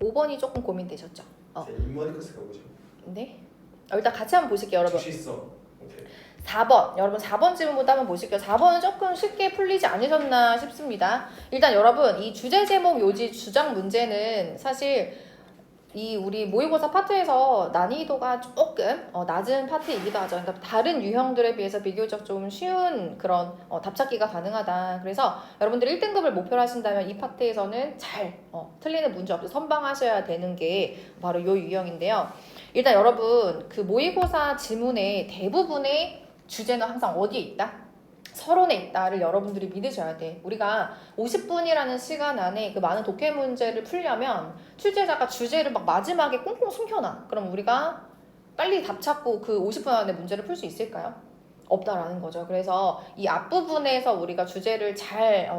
5번이 조금 고민되셨죠? 인머니커스 가보죠. 네. 일단 같이 한번 보실게요, 여러분. 주시써. 오케이. 4번. 여러분 4번 질문부터 한번 보실게요. 4번은 조금 쉽게 풀리지 않으셨나 싶습니다. 일단 여러분 이 주제 제목 요지 주장 문제는 사실 이 우리 모의고사 파트에서 난이도가 조금 낮은 파트이기도 하죠. 그러니까 다른 유형들에 비해서 비교적 좀 쉬운 그런 답찾기가 가능하다. 그래서 여러분들이 1등급을 목표로 하신다면 이 파트에서는 잘 틀리는 문제 없이 선방하셔야 되는 게 바로 이 유형인데요. 일단 여러분 그 모의고사 지문의 대부분의 주제는 항상 어디에 있다? 서론에 있다를 여러분들이 믿으셔야 돼. 우리가 50분이라는 시간 안에 그 많은 독해 문제를 풀려면 출제자가 주제를 막 마지막에 꽁꽁 숨겨놔. 그럼 우리가 빨리 답 찾고 그 50분 안에 문제를 풀 수 있을까요? 없다라는 거죠. 그래서 이 앞부분에서 우리가 주제를 잘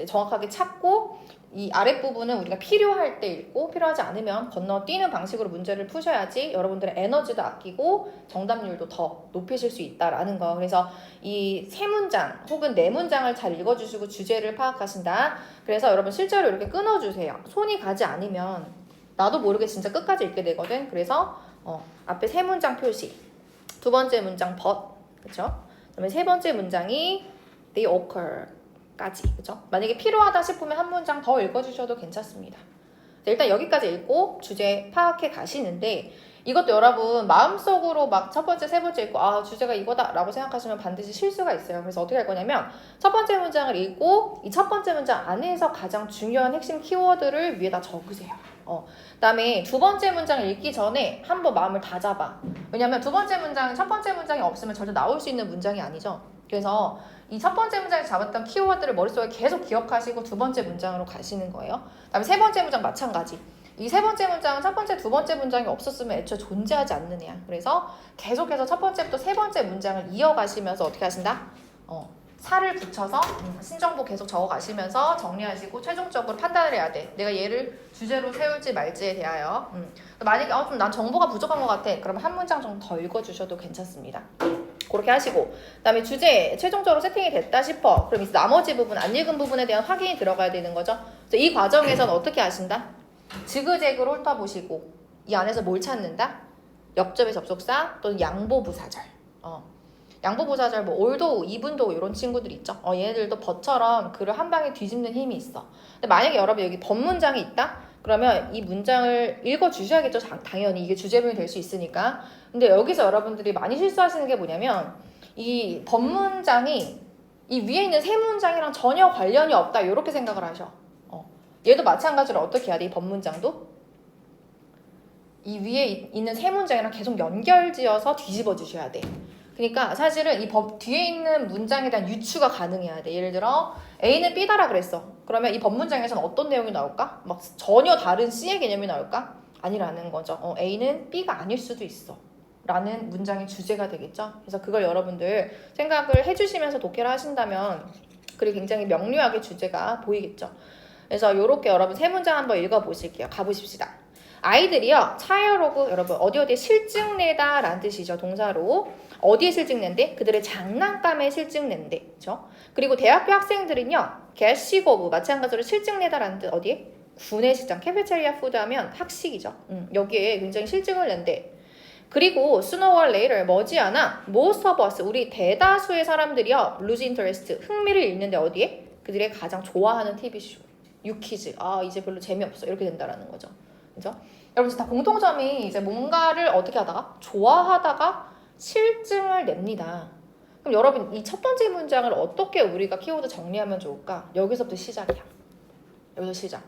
정확하게 찾고 이 아랫부분은 우리가 필요할 때 읽고 필요하지 않으면 건너뛰는 방식으로 문제를 푸셔야지 여러분들의 에너지도 아끼고 정답률도 더 높이실 수 있다라는 거. 그래서 이 세 문장 혹은 네 문장을 잘 읽어주시고 주제를 파악하신다. 그래서 여러분 실제로 이렇게 끊어주세요. 손이 가지 않으면 나도 모르게 진짜 끝까지 읽게 되거든. 그래서 앞에 세 문장 표시, 두 번째 문장 but, 그렇죠? 그다음에 세 번째 문장이 they occur 까지, 그죠? 만약에 필요하다 싶으면 한 문장 더 읽어주셔도 괜찮습니다. 일단 여기까지 읽고 주제 파악해 가시는데 이것도 여러분 마음속으로 막 첫 번째, 세 번째 읽고 아 주제가 이거다 라고 생각하시면 반드시 실수가 있어요. 그래서 어떻게 할 거냐면 첫 번째 문장을 읽고 이 첫 번째 문장 안에서 가장 중요한 핵심 키워드를 위에다 적으세요. 그다음에 두 번째 문장을 읽기 전에 한번 마음을 다잡아. 왜냐면 두 번째 문장은 첫 번째 문장이 없으면 절대 나올 수 있는 문장이 아니죠. 그래서 이 첫 번째 문장에 잡았던 키워드를 머릿속에 계속 기억하시고 두 번째 문장으로 가시는 거예요. 그다음에 세 번째 문장 마찬가지. 이 세 번째 문장은 첫 번째, 두 번째 문장이 없었으면 애초에 존재하지 않는 애야. 그래서 계속해서 첫 번째부터 세 번째 문장을 이어가시면서 어떻게 하신다? 살을 붙여서 신정보 계속 적어가시면서 정리하시고 최종적으로 판단을 해야 돼. 내가 얘를 주제로 세울지 말지에 대하여. 만약에 좀 난 정보가 부족한 것 같아. 그러면 한 문장 정도 더 읽어주셔도 괜찮습니다. 그렇게 하시고 그다음에 주제 최종적으로 세팅이 됐다 싶어. 그럼 이제 나머지 부분, 안 읽은 부분에 대한 확인이 들어가야 되는 거죠. 그래서 이 과정에서는 어떻게 하신다? 지그재그로 훑어보시고 이 안에서 뭘 찾는다? 역접의 접속사 또는 양보부사절. 양보부사절 뭐 올도우, 이분도우 이런 친구들이 있죠. 얘네들도 버처럼 글을 한 방에 뒤집는 힘이 있어. 근데 만약에 여러분 여기 법문장이 있다? 그러면 이 문장을 읽어주셔야겠죠. 당연히 이게 주제문이 될 수 있으니까. 근데 여기서 여러분들이 많이 실수하시는 게 뭐냐면 이 법문장이 이 위에 있는 세 문장이랑 전혀 관련이 없다 이렇게 생각을 하셔. 얘도 마찬가지로 어떻게 해야 돼? 이 법문장도 이 위에 있는 세 문장이랑 계속 연결지어서 뒤집어 주셔야 돼. 그러니까 사실은 이 뒤에 있는 문장에 대한 유추가 가능해야 돼. 예를 들어 A는 B다라 그랬어. 그러면 이 법문장에서는 어떤 내용이 나올까? 막 전혀 다른 C의 개념이 나올까? 아니라는 거죠. A는 B가 아닐 수도 있어. 라는 문장의 주제가 되겠죠. 그래서 그걸 여러분들 생각을 해주시면서 독해를 하신다면 글이 굉장히 명료하게 주제가 보이겠죠. 그래서 이렇게 여러분 세 문장 한번 읽어보실게요. 가보십시다. 아이들이요 차이어로그 여러분 어디에 실증내다 라는 뜻이죠. 동사로 어디에 실증낸대? 그들의 장난감에 실증낸대. 그렇죠? 그리고 대학교 학생들은요 게시고브 마찬가지로 실증내다 라는 뜻 어디에? 구내식당 캐페테리아 푸드 하면 학식이죠. 여기에 굉장히 실증을 낸대. 그리고 sooner or later 머지않아 most of us 우리 대다수의 사람들이요 lose interest 흥미를 잃는데 어디에? 그들의 가장 좋아하는 TV쇼 유키즈 이제 별로 재미없어 이렇게 된다라는 거죠. 그죠? 여러분 다 공통점이 이제 뭔가를 어떻게 하다가 좋아하다가 실증을 냅니다. 그럼 여러분 이 첫 번째 문장을 어떻게 우리가 키워드 정리하면 좋을까? 여기서부터 시작이야. 여기서 시작.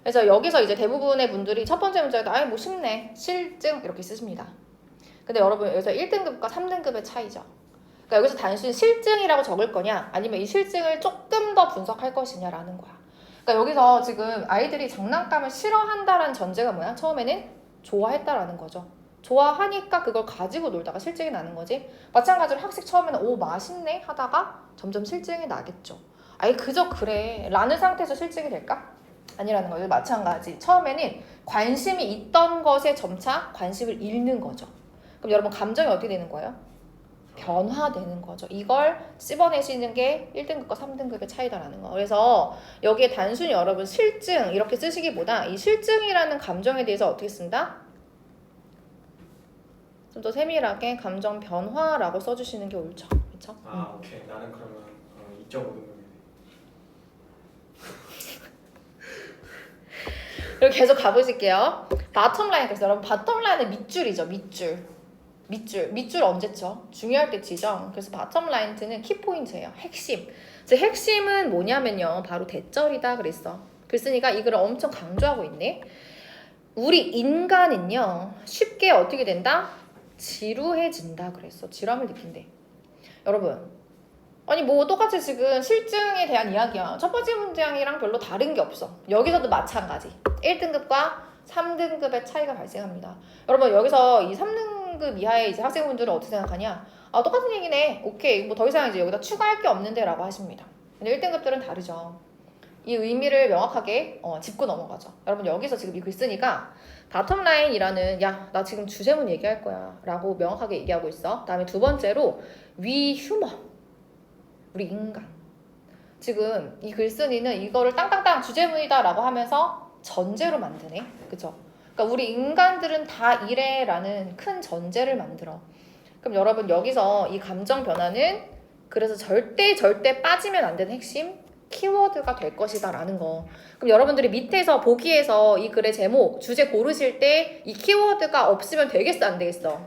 그래서 여기서 이제 대부분의 분들이 첫 번째 문장에도 뭐 쉽네 실증 이렇게 쓰십니다. 근데 여러분 여기서 1등급과 3등급의 차이죠. 그러니까 여기서 단순히 실증이라고 적을 거냐 아니면 이 실증을 조금 더 분석할 것이냐라는 거야. 그러니까 여기서 지금 아이들이 장난감을 싫어한다라는 전제가 뭐야? 처음에는 좋아했다라는 거죠. 좋아하니까 그걸 가지고 놀다가 실증이 나는 거지. 마찬가지로 학식 처음에는 오 맛있네 하다가 점점 실증이 나겠죠. 아니 그저 그래 라는 상태에서 실증이 될까? 아니라는 거죠. 마찬가지 처음에는 관심이 있던 것에 점차 관심을 잃는 거죠. 그럼 여러분 감정이 어떻게 되는 거예요? 변화되는 거죠. 이걸 씹어내시는 게 1등급과 3등급의 차이다라는 거. 그래서 여기에 단순히 여러분 실증 이렇게 쓰시기보다 이 실증이라는 감정에 대해서 어떻게 쓴다? 좀 더 세밀하게 감정 변화라고 써주시는 게 옳죠. 그렇죠? 오케이. 나는 그러면 2.5등급이네. 그리고 계속 가보실게요. 바텀 라인, 그래서 여러분 바텀 라인은 밑줄이죠. 밑줄 언제 쳐? 중요할 때 치죠. 그래서 바텀 라인트는 키포인트예요. 핵심. 즉 핵심은 뭐냐면요. 바로 대절이다 그랬어. 그랬으니까 이 글을 엄청 강조하고 있네. 우리 인간은요. 쉽게 어떻게 된다? 지루해진다 그랬어. 지루함을 느낀대. 여러분. 아니 뭐 똑같이 지금 실증에 대한 이야기야. 첫 번째 문장이랑 별로 다른 게 없어. 여기서도 마찬가지. 1등급과 3등급의 차이가 발생합니다. 여러분 여기서 이 3등급 이하의 이제 학생분들은 어떻게 생각하냐? 똑같은 얘기네. 오케이. 뭐 더 이상 이제 여기다 추가할 게 없는데 라고 하십니다. 근데 1등급들은 다르죠. 이 의미를 명확하게 짚고 넘어가죠. 여러분 여기서 지금 이 글 쓰니까 바텀라인이라는 야 나 지금 주제문 얘기할 거야 라고 명확하게 얘기하고 있어. 그 다음에 두 번째로 we human 우리 인간. 지금 이 글쓴이는 이거를 땅땅땅 주제문이다 라고 하면서 전제로 만드네. 그쵸? 그러니까 우리 인간들은 다 이래라는 큰 전제를 만들어. 그럼 여러분 여기서 이 감정 변화는 그래서 절대 빠지면 안 되는 핵심 키워드가 될 것이다 라는 거. 그럼 여러분들이 밑에서 보기에서 이 글의 제목, 주제 고르실 때 이 키워드가 없으면 되겠어 안 되겠어?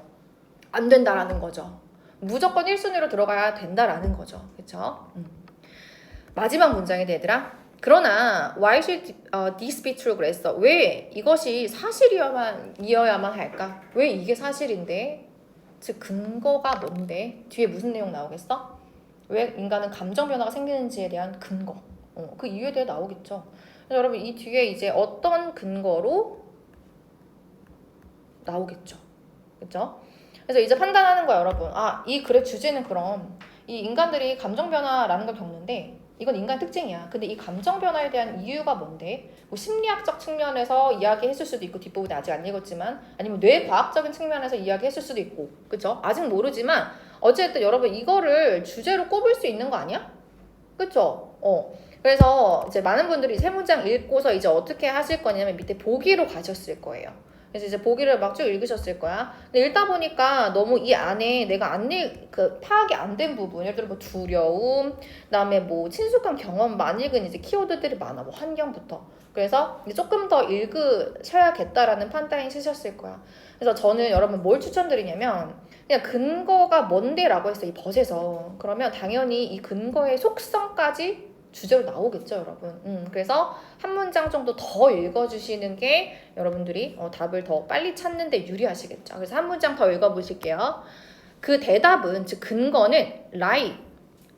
안 된다라는 거죠. 무조건 1순위로 들어가야 된다라는 거죠. 그쵸? 마지막 문장인데 얘들아. 그러나 why should this be true 그랬어. 왜 이것이 사실이어야만 할까? 왜 이게 사실인데? 즉 근거가 뭔데? 뒤에 무슨 내용 나오겠어? 왜 인간은 감정 변화가 생기는지에 대한 근거. 그 이유에 대해 나오겠죠. 그래서 여러분 이 뒤에 이제 어떤 근거로 나오겠죠. 그쵸? 그래서 이제 판단하는 거야 여러분. 이 글의 주제는 그럼 이 인간들이 감정 변화라는 걸 겪는데 이건 인간 특징이야. 근데 이 감정 변화에 대한 이유가 뭔데? 뭐 심리학적 측면에서 이야기했을 수도 있고 뒷부분에 아직 안 읽었지만 아니면 뇌과학적인 측면에서 이야기했을 수도 있고 그쵸? 아직 모르지만 어쨌든 여러분 이거를 주제로 꼽을 수 있는 거 아니야? 그쵸? 그래서 이제 많은 분들이 세 문장 읽고서 이제 어떻게 하실 거냐면 밑에 보기로 가셨을 거예요. 그래서 이제 보기를 막 쭉 읽으셨을 거야. 근데 읽다 보니까 너무 이 안에 내가 파악이 안 된 부분, 예를 들어 뭐 두려움, 그다음에 뭐 친숙한 경험 많이 읽은 이제 키워드들이 많아. 뭐 환경부터. 그래서 이제 조금 더 읽으셔야겠다라는 판단이 쓰셨을 거야. 그래서 저는 여러분 뭘 추천드리냐면 그냥 근거가 뭔데라고 했어 이 벗에서. 그러면 당연히 이 근거의 속성까지 주제로 나오겠죠 여러분. 그래서 한 문장 정도 더 읽어주시는 게 여러분들이 답을 더 빨리 찾는 데 유리하시겠죠. 그래서 한 문장 더 읽어보실게요. 그 대답은 즉 근거는 lie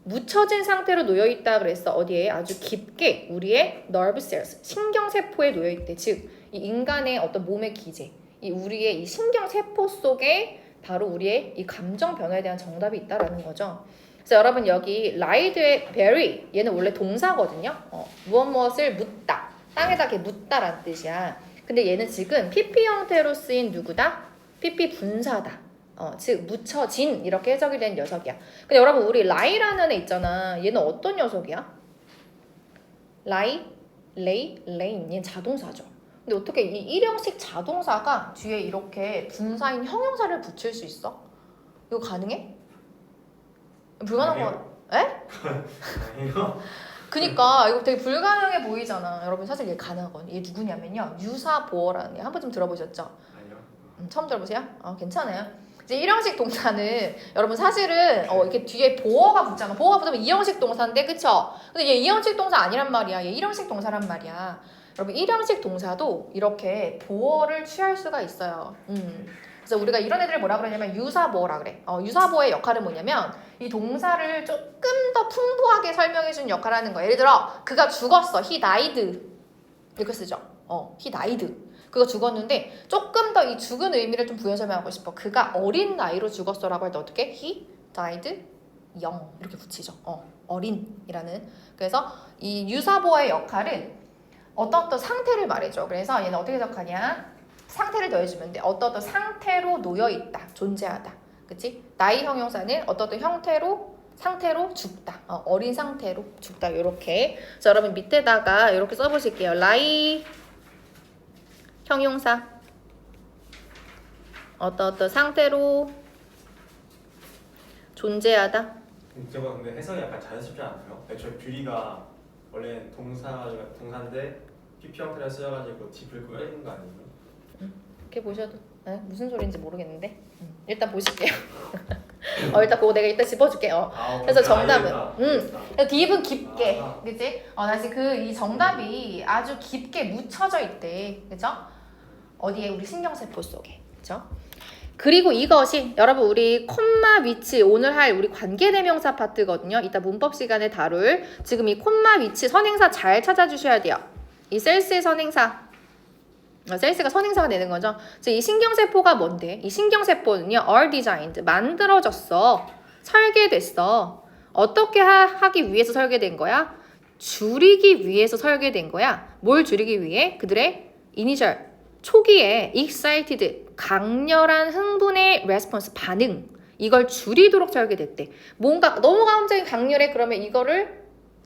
묻혀진 상태로 놓여있다 그랬어. 어디에? 아주 깊게 우리의 nerve cells 신경세포에 놓여있대. 즉 이 인간의 어떤 몸의 기제 이 우리의 이 신경세포 속에 바로 우리의 이 감정 변화에 대한 정답이 있다라는 거죠. 그래서 여러분 여기 lie드의 bury 얘는 원래 동사거든요. 무엇을 묻다 땅에다 이렇게 묻다라는 뜻이야. 근데 얘는 지금 PP 형태로 쓰인 누구다? PP 분사다. 즉 묻혀진 이렇게 해석이 된 녀석이야. 근데 여러분 우리 lie라는 애 있잖아. 얘는 어떤 녀석이야? lie, lay, lane 얘는 자동사죠. 근데 어떻게 이 일형식 자동사가 뒤에 이렇게 분사인 형용사를 붙일 수 있어? 이거 가능해? 불가능한 거 에? 그니까 이거 되게 불가능해 보이잖아. 여러분 사실 얘 가능하거든. 얘 누구냐면요 유사보어라는 애. 한 번쯤 들어보셨죠? 아니요. 처음 들어보세요? 괜찮아요. 이제 일형식 동사는 여러분 사실은 이렇게 뒤에 보어가 붙잖아. 보어가 붙으면 이형식 동사인데 그쵸? 근데 얘 이형식 동사 아니란 말이야. 얘 일형식 동사란 말이야. 여러분 일형식 동사도 이렇게 보어를 취할 수가 있어요. 그래서 우리가 이런 애들을 뭐라 그러냐면 유사보어라 그래. 유사보어의 역할은 뭐냐면 이 동사를 조금 더 풍부하게 설명해주는 역할을 하는 거야. 예를 들어 그가 죽었어. he died 이렇게 쓰죠. he died 그가 죽었는데 조금 더 이 죽은 의미를 좀 부연 설명하고 싶어. 그가 어린 나이로 죽었어 라고 할 때 어떻게? he died young 이렇게 붙이죠. 어린이라는. 그래서 이 유사보어의 역할은 어떤 상태를 말해줘. 그래서 얘는 어떻게 해석하냐? 상태를 더해주면 돼. 어떤 상태로 놓여있다, 존재하다. 그치? 나이 형용사는 어떤 형태로 상태로 죽다. 어린 상태로 죽다. 이렇게. 자, 여러분 밑에다가 이렇게 써보실게요. 나이 형용사 어떤 상태로 존재하다. 저거 근데 해석이 약간 자연스럽지 않아요? 애초에 뷰리가 원래 동사인데 PP 형태를 쓰여가지고 딥을 끄는 거 아니에요? 이렇게 보셔도 무슨 소리인지 모르겠는데 일단 보실게요. 일단 그거 내가 이따 짚어줄게요. 그래서 정답은 딥은 깊게, 그치? 다시 이 정답이 아주 깊게 묻혀져 있대, 그죠? 어디에 우리 신경세포 속에, 그죠? 그리고 이것이 여러분 우리 콤마 위치 오늘 할 우리 관계대명사 파트거든요. 이따 문법 시간에 다룰 지금 이 콤마 위치 선행사 잘 찾아주셔야 돼요. 이 셀스의 선행사. 셀스가 선행사가 되는 거죠. 이 신경세포가 뭔데? 이 신경세포는요, are designed, 만들어졌어. 설계됐어. 어떻게 하기 위해서 설계된 거야? 줄이기 위해서 설계된 거야. 뭘 줄이기 위해? 그들의 initial, 초기에 excited, 강렬한 흥분의 response, 반응. 이걸 줄이도록 설계됐대. 뭔가 너무 감정이 강렬해. 그러면 이거를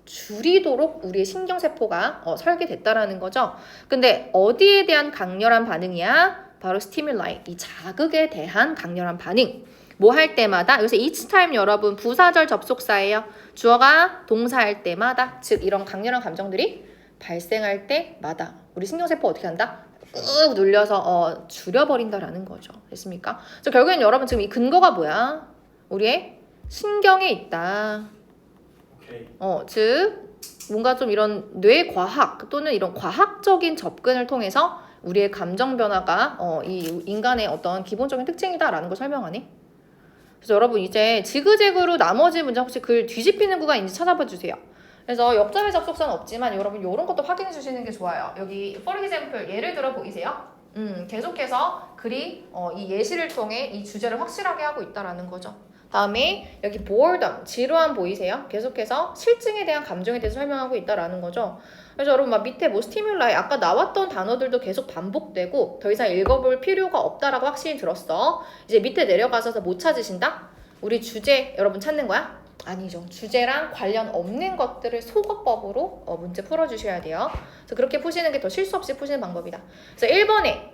줄이도록 우리의 신경세포가 설계됐다라는 거죠. 근데 어디에 대한 강렬한 반응이야? 바로 stimuli, 이 자극에 대한 강렬한 반응. 뭐 할 때마다, 여기서 each time 여러분 부사절 접속사예요. 주어가 동사할 때마다, 즉 이런 강렬한 감정들이 발생할 때마다 우리 신경세포 어떻게 한다? 꾹 눌려서 줄여버린다라는 거죠. 됐습니까? 그래서 결국엔 여러분 지금 이 근거가 뭐야? 우리의 신경에 있다. 즉 뭔가 좀 이런 뇌과학 또는 이런 과학적인 접근을 통해서 우리의 감정 변화가 이 인간의 어떤 기본적인 특징이다라는 걸 설명하네. 그래서 여러분 이제 지그재그로 나머지 문장 혹시 글 뒤집히는 구가 있는지 찾아봐 주세요. 그래서 역점의 접속사는 없지만 여러분 이런 것도 확인해 주시는 게 좋아요. 여기 for example 예를 들어 보이세요? 계속해서 글이 이 예시를 통해 이 주제를 확실하게 하고 있다라는 거죠. 다음에 여기 boredom, 지루함 보이세요? 계속해서 실증에 대한 감정에 대해서 설명하고 있다라는 거죠. 그래서 여러분 막 밑에 뭐 stimuli, 아까 나왔던 단어들도 계속 반복되고 더 이상 읽어볼 필요가 없다라고 확신이 들었어. 이제 밑에 내려가셔서 못 찾으신다? 우리 주제 여러분 찾는 거야? 아니죠. 주제랑 관련 없는 것들을 소거법으로 문제 풀어주셔야 돼요. 그래서 그렇게 푸시는 게 더 실수 없이 푸시는 방법이다. 그래서 1번에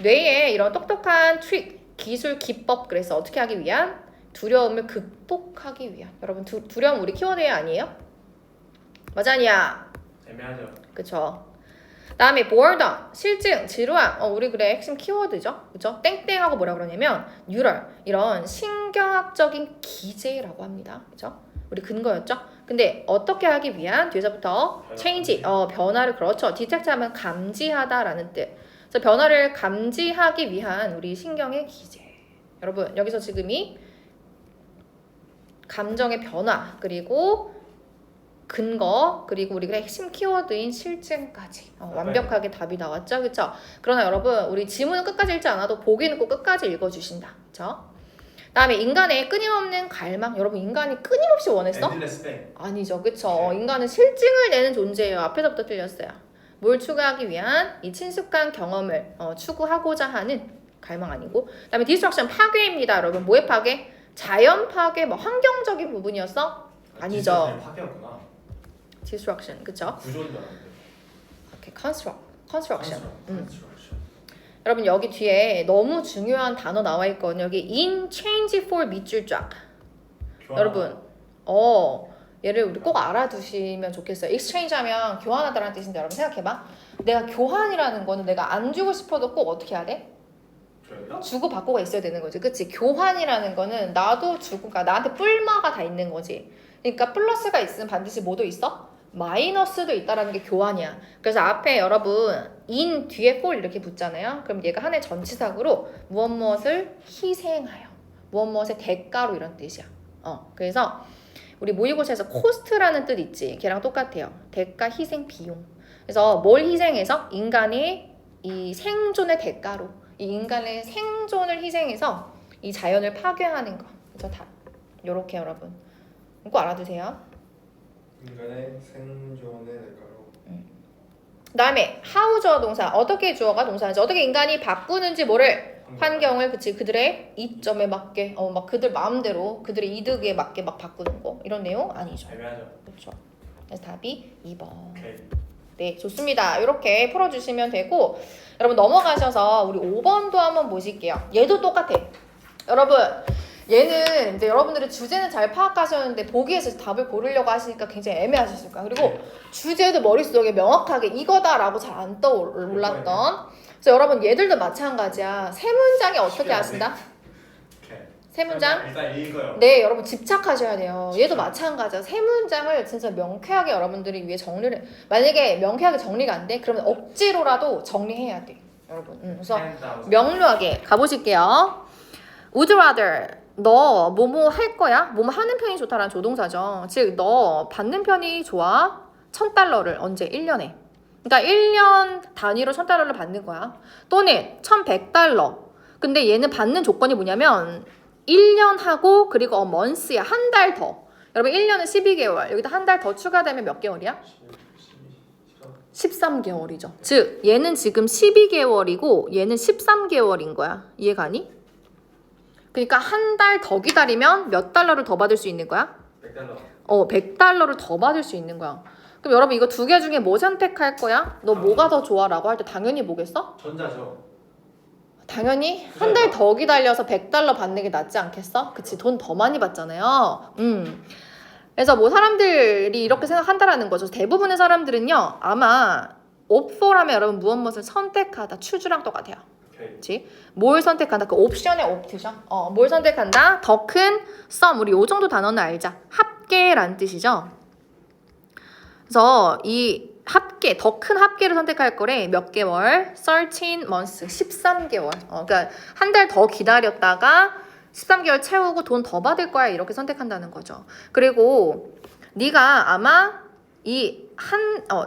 뇌의 이런 똑똑한 트릭, 기술, 기법, 그래서 어떻게 하기 위한? 두려움을 극복하기 위한. 여러분 두려움 우리 키워드에 아니에요? 맞아 아니야? 애매하죠. 그쵸. 다음에 boredom, 실증, 지루함. 우리 그래 핵심 키워드죠. 그쵸? 땡땡하고 뭐라 그러냐면 neural, 이런 신경학적인 기제라고 합니다. 그쵸? 우리 근거였죠? 근데 어떻게 하기 위한? 뒤에서부터 change, 변화를 그렇죠. detect하면 감지하다라는 뜻. 그래서 변화를 감지하기 위한 우리 신경의 기제. 여러분 여기서 지금이 감정의 변화, 그리고 근거, 그리고 우리가 핵심 키워드인 실증까지 완벽하게 답이 나왔죠, 그쵸? 그러나 여러분 우리 지문은 끝까지 읽지 않아도 보기는 꼭 끝까지 읽어주신다, 그쵸? 다음에 인간의 끊임없는 갈망. 여러분 인간이 끊임없이 원했어? 아니죠, 그쵸? 인간은 실증을 내는 존재예요. 앞에서부터 틀렸어요. 뭘 추구하기 위한? 이 친숙한 경험을 추구하고자 하는 갈망 아니고. 그다음에 디스트럭션, 파괴입니다, 여러분. 뭐의 파괴? 자연 파괴, 뭐 환경적인 부분이었어? 아니죠. 파괴였구나. 디스트럭션, 그쵸? 구조인 줄 알았는데. 오케이, construction. 여러분 여기 뒤에 너무 중요한 단어 나와 있거든요. 여기 in change for 밑줄 쫙. 여러분, 얘를 우리 꼭 알아두시면 좋겠어요. exchange 하면 교환하다라는 뜻인데 여러분 생각해봐. 내가 교환이라는 거는 내가 안 주고 싶어도 꼭 어떻게 해야 돼? 주고 받고가 있어야 되는 거지, 그치? 교환이라는 거는 나도 주고, 그러니까 나한테 뿔마가 다 있는 거지. 그러니까 플러스가 있으면 반드시 뭐도 있어? 마이너스도 있다라는 게 교환이야. 그래서 앞에 여러분 in 뒤에 for 이렇게 붙잖아요. 그럼 얘가 하나의 전치사구로 무엇을 희생하여, 무엇의 대가로 이런 뜻이야. 그래서 우리 모의고사에서 코스트라는 뜻 있지? 걔랑 똑같아요. 대가, 희생, 비용. 그래서 뭘 희생해서? 인간의 이 생존의 대가로, 이 인간의 생존을 희생해서 이 자연을 파괴하는 거. 그래서 다 요렇게 여러분 꼭 알아두세요. 인간의 생존의 대가로. 그 다음에 how 주어 동사, 어떻게 주어가 동사인지, 어떻게 인간이 바꾸는지 뭐를 환경을 그치 그들의 이점에 맞게 막 그들 마음대로 그들의 이득에 맞게 막 바꾸는 거 이런 내용 아니죠. 애매하죠. 그렇죠. 그래서 답이 2번. 오케이. 네, 좋습니다. 이렇게 풀어주시면 되고 여러분 넘어가셔서 우리 5번도 한번 보실게요. 얘도 똑같아. 여러분 얘는 이제 여러분들이 주제는 잘 파악하셨는데 보기에서 답을 고르려고 하시니까 굉장히 애매하셨을 거야. 그리고 주제도 머릿속에 명확하게 이거다라고 잘 안 떠올랐던. 그래서 여러분 얘들도 마찬가지야. 세 문장이 어떻게 하신다? 오케이. 세 문장? 일단 읽어요. 네, 여러분 집착하셔야 돼요. 얘도 마찬가지야. 세 문장을 진짜 명쾌하게 여러분들이 위해 정리를 만약에 명쾌하게 정리가 안 돼? 그러면 억지로라도 정리해야 돼. 여러분. 그래서 명료하게 가보실게요. Would rather 너 뭐뭐 할 거야? 뭐뭐 하는 편이 좋다라는 조동사죠. 즉 너 받는 편이 좋아? $1,000를 언제? 1년에. 그러니까 1년 단위로 $1,000를 받는 거야. 또는 $1,100. 근데 얘는 받는 조건이 뭐냐면 1년 하고 그리고 month야. 한 달 더. 여러분 1년은 12개월. 여기다 한 달 더 추가되면 몇 개월이야? 13개월이죠. 즉 얘는 지금 12개월이고 얘는 13개월인 거야. 이해가니? 그러니까 한 달 더 기다리면 몇 달러를 더 받을 수 있는 거야? 100달러. 100달러를 더 받을 수 있는 거야. 그럼 여러분 이거 두 개 중에 뭐 선택할 거야? 너 뭐가 더 좋아? 라고 할 때 당연히 뭐겠어? 전자죠. 당연히 한 달 더 기다려서 100달러 받는 게 낫지 않겠어? 그치, 돈 더 많이 받잖아요. 그래서 뭐 사람들이 이렇게 생각한다라는 거죠. 대부분의 사람들은요 아마 옵4라면 여러분 무엇을 선택하다 추주랑 똑같아요. 그치? 뭘 선택한다? 그 옵션의 옵트죠. 뭘 선택한다? 더 큰 sum. 우리 요 정도 단어는 알자. 합계란 뜻이죠. 그래서 이 합계, 더 큰 합계를 선택할 거래. 몇 개월? 13 months, 13개월. 그러니까 한 달 더 기다렸다가 13개월 채우고 돈 더 받을 거야. 이렇게 선택한다는 거죠. 그리고 네가 아마 이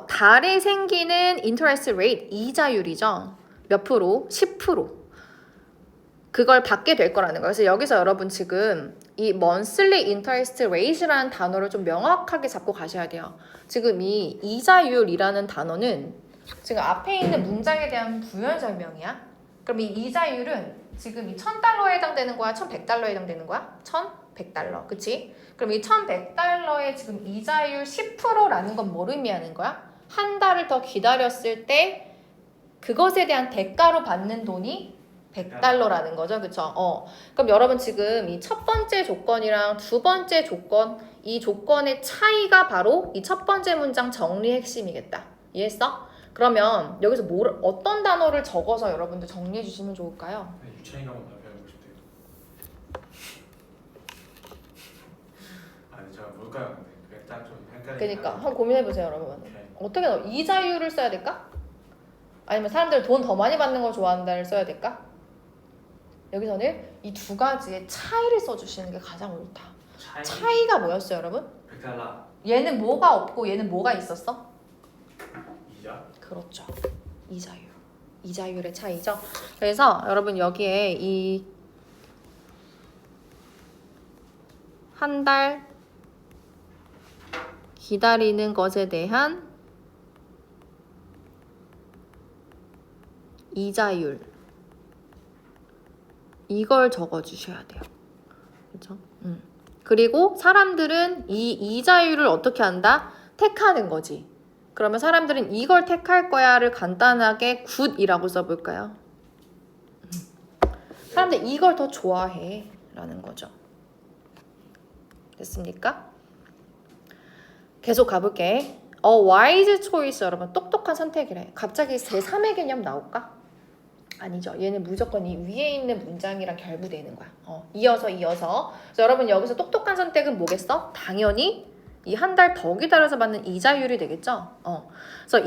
달에 생기는 interest rate, 이자율이죠. 몇 프로? 10%. 그걸 받게 될 거라는 거예요. 그래서 여기서 여러분 지금 이 monthly interest rate라는 단어를 좀 명확하게 잡고 가셔야 돼요. 지금 이 이자율이라는 단어는 지금 앞에 있는 문장에 대한 부연 설명이야. 그럼 이 이자율은 지금 이 $1,000에 해당되는 거야? $1,100에 해당되는 거야? $1,100. 그치? 그럼 이 $1,100의 지금 이자율 10%라는 건 뭘 의미하는 거야? 한 달을 더 기다렸을 때 그것에 대한 대가로 받는 돈이 $100라는 거죠. 그쵸? 그럼 여러분 지금 이 첫 번째 조건이랑 두 번째 조건, 이 조건의 차이가 바로 이 첫 번째 문장 정리의 핵심이겠다. 이해했어? 그러면 여기서 어떤 단어를 적어서 여러분들 정리해 주시면 좋을까요? 유찬이가 한번 배우고 싶대요. 아니 제가 뭘까요? 근데 딱 좀 헷갈리긴 그러니까 하는데. 한번 고민해 보세요, 여러분. 오케이. 어떻게 이자율을 써야 될까? 아니면 사람들 돈 더 많이 받는 걸 좋아한다를 써야 될까? 여기서는 이 두 가지의 차이를 써주시는 게 가장 옳다. 차이가 뭐였어요, 여러분? 100달러. 얘는 뭐가 없고 얘는 뭐가 있었어? 이자. 그렇죠. 이자율. 이자율의 차이죠. 그래서 여러분 여기에 이 한 달 기다리는 것에 대한 이자율 이걸 적어주셔야 돼요. 그렇죠? 그리고 사람들은 이 이자율을 어떻게 한다? 택하는 거지. 그러면 사람들은 이걸 택할 거야를 간단하게 good이라고 써볼까요? 사람들 이걸 더 좋아해 라는 거죠. 됐습니까? 계속 가볼게. wise choice 여러분 똑똑한 선택이래. 갑자기 제3의 개념 나올까? 아니죠. 얘는 무조건 이 위에 있는 문장이랑 결부되는 거야. 이어서. 그래서 여러분 여기서 똑똑한 선택은 뭐겠어? 당연히 이 한 달 더 기다려서 받는 이자율이 되겠죠. 그래서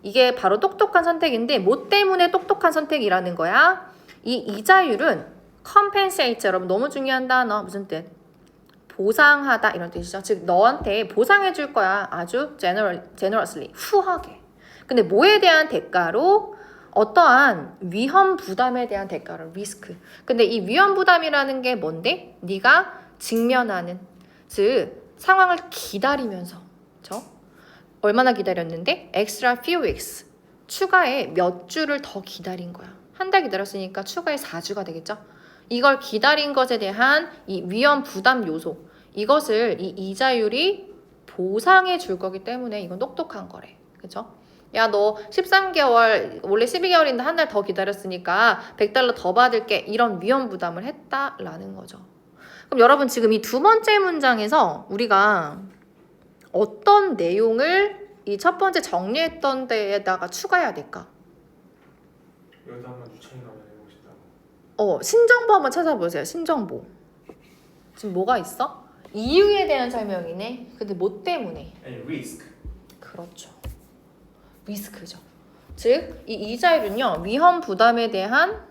이게 바로 똑똑한 선택인데 뭐 때문에 똑똑한 선택이라는 거야? 이 이자율은 compensate 여러분 너무 중요한 단어 무슨 뜻? 보상하다 이런 뜻이죠. 즉 너한테 보상해 줄 거야. 아주 generously 후하게. 근데 뭐에 대한 대가로? 어떠한 위험 부담에 대한 대가로 리스크. 근데 이 위험 부담이라는 게 뭔데? 네가 직면하는 즉 상황을 기다리면서 그렇죠? 얼마나 기다렸는데? extra few weeks 추가에 몇 주를 더 기다린 거야. 한 달 기다렸으니까 추가의 4주가 되겠죠. 이걸 기다린 것에 대한 이 위험 부담 요소, 이것을 이 이자율이 보상해 줄 거기 때문에 이건 똑똑한 거래. 그죠? 야, 너 13개월, 원래 12개월인데 한 달 더 기다렸으니까 $100 더 받을게. 이런 위험 부담을 했다라는 거죠. 그럼 여러분 지금 이 두 번째 문장에서 우리가 어떤 내용을 이 첫 번째 정리했던 데에다가 추가해야 될까? 여기도 한번 유치원 가면 해보고 싶다고. 신정보 한번 찾아보세요. 신정보. 지금 뭐가 있어? 이유에 대한 설명이네. 근데 뭐 때문에? 아니 리스크. 그렇죠. 리스크죠. 즉, 이 이자율은요, 위험 부담에 대한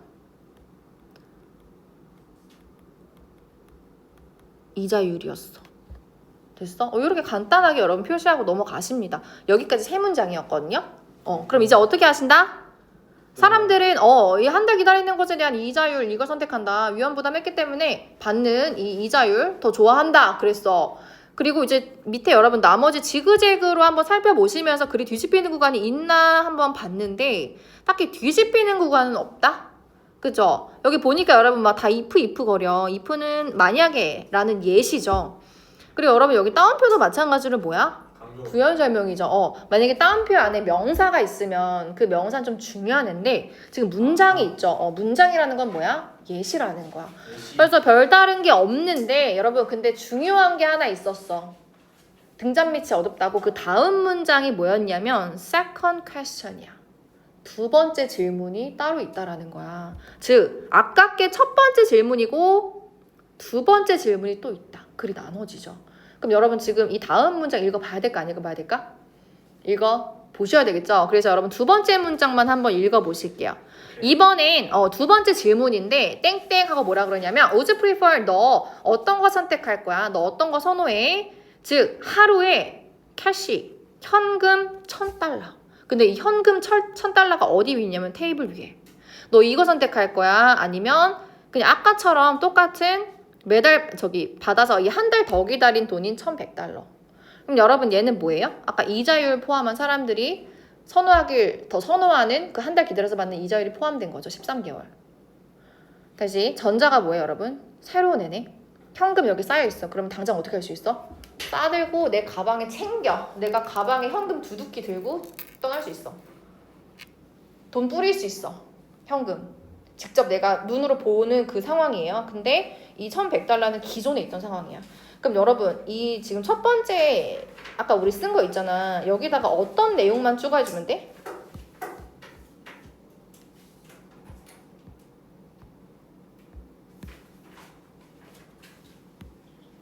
이자율이었어. 됐어? 이렇게 간단하게 여러분 표시하고 넘어가십니다. 여기까지 세 문장이었거든요. 그럼 이제 어떻게 하신다? 사람들은 이 한 달 기다리는 것에 대한 이자율 이걸 선택한다. 위험 부담했기 때문에 받는 이 이자율 더 좋아한다. 그랬어. 그리고 이제 밑에 여러분 나머지 지그재그로 한번 살펴보시면서 글이 뒤집히는 구간이 있나 한번 봤는데 딱히 뒤집히는 구간은 없다. 그죠? 여기 보니까 여러분 막 다 if 거려. if는 만약에 라는 예시죠. 그리고 여러분 여기 따옴표도 마찬가지로 뭐야? 부연 설명이죠. 만약에 따옴표 안에 명사가 있으면 그 명사는 좀 중요한데 지금 문장이 있죠. 문장이라는 건 뭐야? 예시라는 거야. 그래서 별다른 게 없는데 여러분 근데 중요한 게 하나 있었어. 등잔 밑이 어둡다고 그 다음 문장이 뭐였냐면 second question이야. 두 번째 질문이 따로 있다라는 거야. 즉 아깝게 첫 번째 질문이고 두 번째 질문이 또 있다. 글이 나눠지죠. 그럼 여러분 지금 이 다음 문장 읽어봐야 될까 안 읽어봐야 될까? 읽어보셔야 되겠죠. 그래서 여러분 두 번째 문장만 한번 읽어보실게요. 이번엔 두 번째 질문인데 땡땡 하고 뭐라 그러냐면 would you prefer 너 어떤 거 선택할 거야? 너 어떤 거 선호해? 즉 하루에 캐시 현금 $1,000. 근데 이 현금 $1,000가 어디 위에 있냐면 테이블 위에. 너 이거 선택할 거야? 아니면 그냥 아까처럼 똑같은 매달 받아서 이 한 달 더 기다린 돈인 $1,100. 그럼 여러분 얘는 뭐예요? 아까 이자율 포함한 사람들이 더 선호하는 그 한 달 기다려서 받는 이자율이 포함된 거죠. 13개월. 다시 전자가 뭐예요, 여러분? 새로운 애네. 현금 여기 쌓여 있어. 그러면 당장 어떻게 할 수 있어? 싸들고 내 가방에 챙겨. 내가 가방에 현금 두둑히 들고 떠날 수 있어. 돈 뿌릴 수 있어. 현금. 직접 내가 눈으로 보는 그 상황이에요. 근데 이 $1,100는 기존에 있던 상황이야. 그럼 여러분 이 지금 첫 번째 아까 우리 쓴 거 있잖아. 여기다가 어떤 내용만 추가해주면 돼?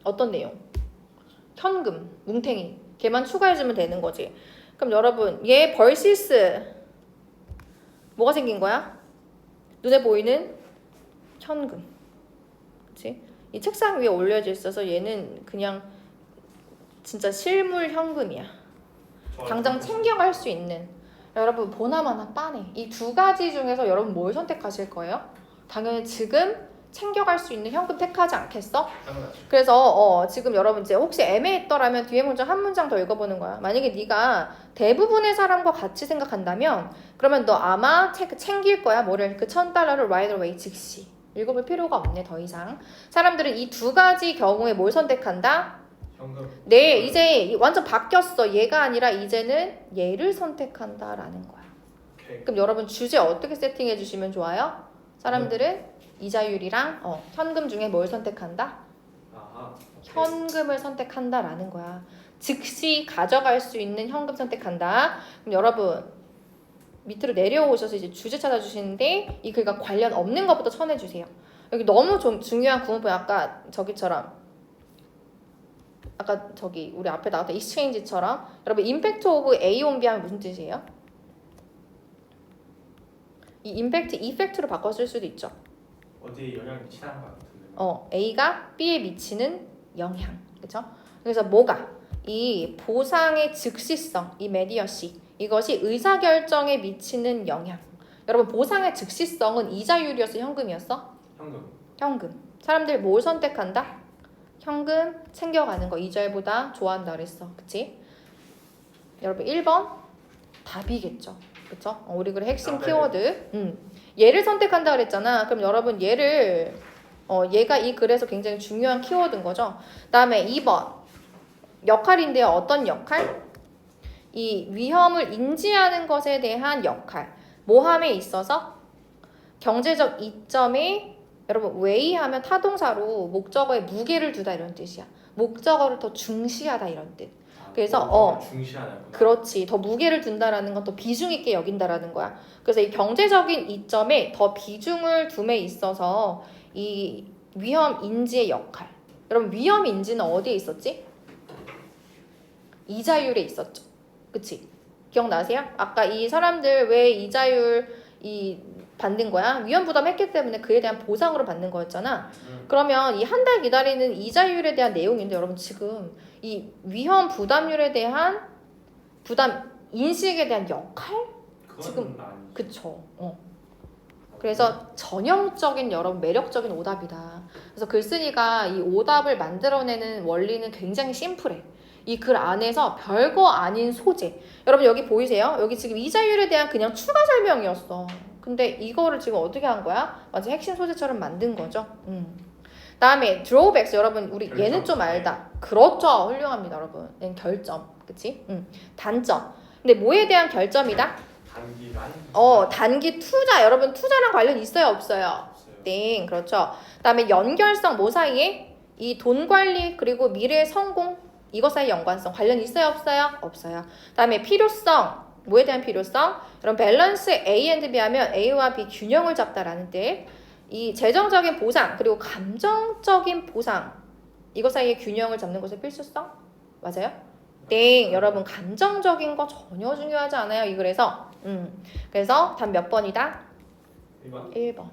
어떤 내용? 현금, 뭉탱이 걔만 추가해주면 되는 거지. 그럼 여러분 얘 벌시스 뭐가 생긴 거야? 눈에 보이는 현금. 그치? 이 책상 위에 올려져 있어서 얘는 그냥 진짜 실물 현금이야. 당장 챙겨갈 수 있는. 여러분 보나마나 빠네. 이 두 가지 중에서 여러분 뭘 선택하실 거예요? 당연히 지금 챙겨갈 수 있는 현금 택하지 않겠어? 그래서 지금 여러분 이제 혹시 애매했더라면 뒤에 문장 한 문장 더 읽어보는 거야. 만약에 네가 대부분의 사람과 같이 생각한다면 그러면 너 아마 챙길 거야. 뭐를? 그 $1,000를 right away 즉시. 읽어볼 필요가 없네 더 이상. 사람들은 이 두 가지 경우에 뭘 선택한다? 현금. 네, 이제 완전 바뀌었어. 얘가 아니라 이제는 얘를 선택한다라는 거야. 오케이. 그럼 여러분 주제 어떻게 세팅해 주시면 좋아요? 사람들은 이자율이랑 현금 중에 뭘 선택한다? 아하. 현금을 선택한다라는 거야. 즉시 가져갈 수 있는 현금 선택한다. 그럼 여러분 밑으로 내려오셔서 이제 주제 찾아주시는데 이 글과 관련 없는 것부터 쳐내주세요. 여기 너무 좀 중요한 구문표 아까 저기처럼 아까 저기 우리 앞에 나왔던 exchange처럼 여러분 impact of A on B 하면 무슨 뜻이에요? 이 impact effect로 바꿔 쓸 수도 있죠. 어디에 영향을 미치는 것 같은데. A가 B에 미치는 영향. 그렇죠? 그래서 뭐가? 이 보상의 즉시성, 이 메디어시 이것이 의사결정에 미치는 영향. 여러분 보상의 즉시성은 이자율이었어? 현금이었어? 현금. 사람들 뭘 선택한다? 현금 챙겨가는 거 이자율보다 좋아한다 그랬어. 그치? 여러분 1번 답이겠죠. 그쵸? 우리 그래 핵심 키워드. 얘를 선택한다 그랬잖아. 그럼 여러분 얘를 얘가 이 글에서 굉장히 중요한 키워드인 거죠. 다음에 2번 역할인데요. 어떤 역할? 이 위험을 인지하는 것에 대한 역할. 모함에 있어서 경제적 이점이 여러분 웨이하면 타동사로 목적어에 무게를 두다 이런 뜻이야. 목적어를 더 중시하다 이런 뜻. 그래서 중시하는 그렇지. 더 무게를 둔다라는 건 더 비중 있게 여긴다라는 거야. 그래서 이 경제적인 이점에 더 비중을 둠에 있어서 이 위험 인지의 역할. 여러분 위험 인지는 어디에 있었지? 이자율에 있었죠. 그치? 기억나세요? 아까 이 사람들 왜 이자율 받는 거야? 위험 부담했기 때문에 그에 대한 보상으로 받는 거였잖아. 그러면 이 한 달 기다리는 이자율에 대한 내용인데 여러분 지금 이 위험 부담률에 대한 부담 인식에 대한 역할? 지금 그쵸. 그래서 전형적인 여러분 매력적인 오답이다. 그래서 글쓴이가 이 오답을 만들어내는 원리는 굉장히 심플해. 이 글 안에서 별거 아닌 소재. 여러분 여기 보이세요? 여기 지금 이자율에 대한 그냥 추가 설명이었어. 근데 이거를 지금 어떻게 한 거야? 완전 핵심 소재처럼 만든 거죠. 다음에 drawbacks 여러분 우리 결점. 얘는 좀 알다. 그렇죠. 훌륭합니다 여러분. 얘는 결점. 그치? 단점. 근데 뭐에 대한 결점이다? 단기간 단기 투자. 여러분 투자랑 관련 있어요 없어요? 땡. 그렇죠. 그다음에 연결성 뭐 사이에? 이 돈 관리 그리고 미래의 성공 이것 사이 연관성 관련 있어요 없어요? 없어요. 그다음에 필요성 뭐에 대한 필요성? 여러분 밸런스 A and B 하면 A와 B 균형을 잡다라는 뜻. 이 재정적인 보상 그리고 감정적인 보상 이것 사이의 균형을 잡는 것의 필수성? 맞아요? 땡. 여러분 감정적인 거 전혀 중요하지 않아요. 이 글에서. 그래서 답 몇 번이다? 1번.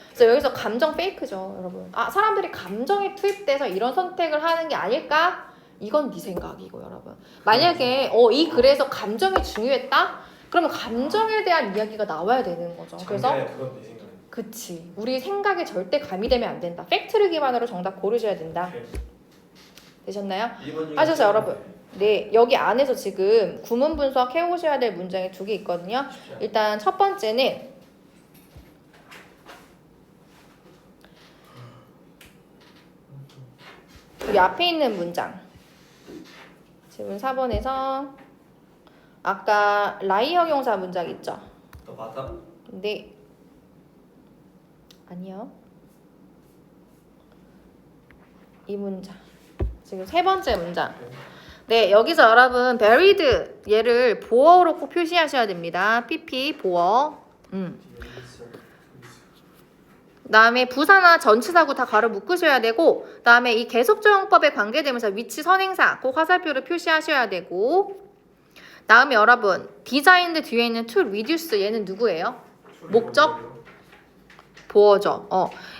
그래서 여기서 감정 페이크죠, 여러분. 사람들이 감정에 투입돼서 이런 선택을 하는 게 아닐까? 이건 네 생각이고, 여러분. 만약에 이 글에서 감정이 중요했다? 그러면 감정에 대한 이야기가 나와야 되는 거죠. 그래서 그건 네 생각. 그치. 우리 생각에 절대 가미되면 안 된다. 팩트를 기반으로 정답 고르셔야 된다. 되셨나요? 하셔서 여러분. 네, 여기 안에서 지금 구문 분석 해오셔야 될 문장이 2개 있거든요. 일단 첫 번째는 여기 앞에 있는 문장. 지금 4번에서 아까 라이 형용사 문장 있죠? 너 맞아? 네. 아니요. 이 문장. 지금 3번째 문장. 네, 여기서 여러분 buried 얘를 보어로 꼭 표시하셔야 됩니다. PP 보어. 그다음에 부사나 전치사구 다 가로 묶으셔야 되고, 그다음에 이 계속조용법에 관계되면서 위치 선행사 꼭 화살표를 표시하셔야 되고, 다음에 여러분 디자인드 뒤에 있는 to reduce 얘는 누구예요? 목적? 보어죠.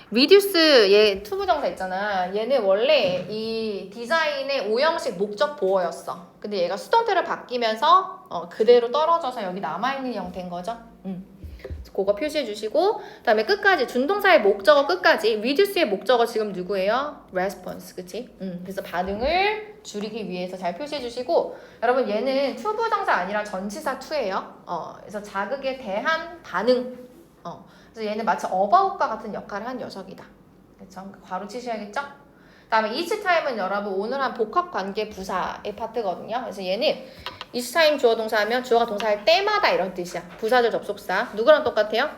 reduce 얘 투부정사 있잖아. 얘는 원래 이 디자인의 오형식 목적 보어였어. 근데 얘가 수동태로 바뀌면서 그대로 떨어져서 여기 남아있는 형태인 거죠. 그거 표시해 주시고, 그다음에 끝까지 준동사의 목적어 끝까지 reduce의 목적어 지금 누구예요? response. 그치? 그래서 반응을 줄이기 위해서 잘 표시해 주시고, 여러분 얘는 투부정사 아니라 전치사 to예요. 그래서 자극에 대한 반응. 그래서 얘는 마치 어바웃과 같은 역할을 한 녀석이다. 그렇죠? 괄호 치셔야겠죠? 그다음에 each time은 여러분 오늘 한 복합관계 부사의 파트거든요. 그래서 얘는 each time 주어 동사하면 주어가 동사할 때마다 이런 뜻이야. 부사절 접속사. 누구랑 똑같아요?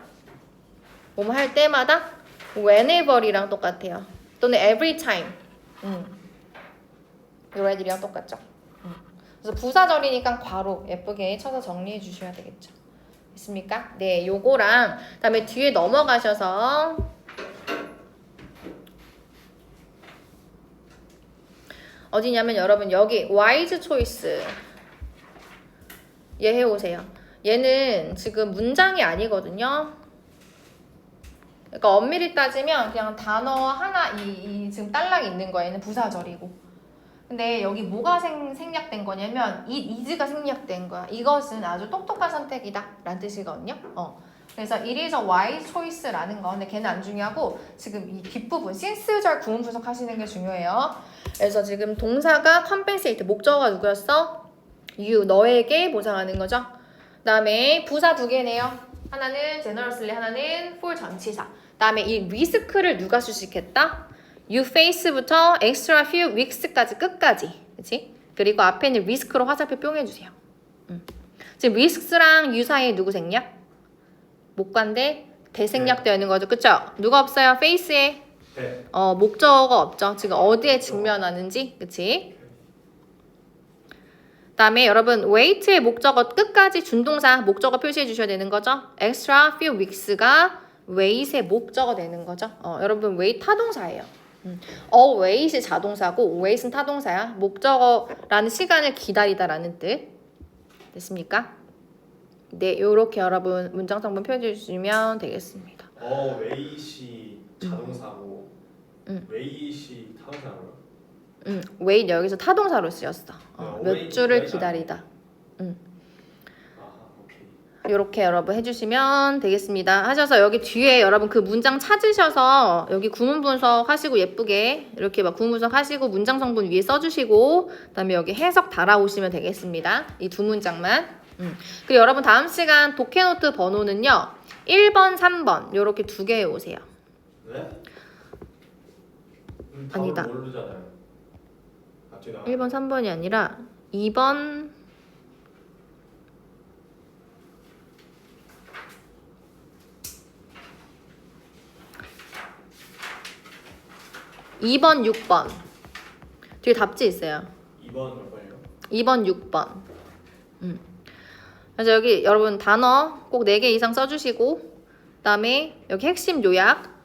뭐뭐 할 때마다 whenever이랑 똑같아요. 또는 every time. 요 애들이랑 똑같죠. 그래서 부사절이니까 괄호 예쁘게 쳐서 정리해 주셔야 되겠죠. 있습니까? 네, 요거랑 그다음에 뒤에 넘어가셔서 어디냐면 여러분 여기 wise choice 얘 해오세요. 얘는 지금 문장이 아니거든요. 그러니까 엄밀히 따지면 그냥 단어 하나 이 지금 딸랑 있는 거 얘는 부사절이고. 근데 여기 뭐가 생략된 거냐면 is가 생략된 거야. 이것은 아주 똑똑한 선택이다 라는 뜻이거든요. 그래서 it is a wise choice라는 거. 근데 걔는 안 중요하고 지금 이 뒷부분 since절 구문 분석하시는 게 중요해요. 그래서 지금 동사가 compensate 목적어가 누구였어? you 너에게 보상하는 거죠. 그 다음에 부사 2개네요. 하나는 generously, 하나는 for 전치사. 다음에 이 risk를 누가 수식했다? You face부터 extra few weeks까지 끝까지. 그치? 그리고 앞에는 risk로 화살표 뿅해주세요. 지금 risk랑 you 사이에 누구 생략? 목관대 대생략되어 있는 거죠. 그쵸? 누가 없어요? face에 네. 목적어가 없죠. 지금 어디에 직면하는지. 그치? 다음에 여러분 wait의 목적어 끝까지 준동사 목적어 표시해 주셔야 되는 거죠. extra few weeks가 wait의 목적어 되는 거죠. 여러분 wait 타동사예요. wait이 자동사고 wait은 타동사야. 목적어라는 시간을 기다리다라는 뜻. 됐습니까? 네, 요렇게 여러분 문장 성분 표시해 주시면 되겠습니다. 웨이시 자동사고 웨이시 타동사고요. wait 여기서 타동사로 쓰였어. 몇 wait 주를 기다리다. 기다리다. 오케이. 이렇게 여러분 해주시면 되겠습니다. 하셔서 여기 뒤에 여러분 그 문장 찾으셔서 여기 구문 분석 하시고 예쁘게 이렇게 막 구문 분석 하시고 문장 성분 위에 써주시고 그다음에 여기 해석 달아오시면 되겠습니다. 이 두 문장만. 그리고 여러분 다음 시간 독해노트 번호는요 1번, 3번 요렇게 두 개 오세요. 네? 아니다. 모르잖아요. 1번, 3번이 아니라 2번, 2번, 6번. 뒤에 답지 있어요. 2번 몇 번이요? 2번, 6번. 그래서 여기 여러분 단어 꼭 4개 이상 써주시고 그다음에 여기 핵심 요약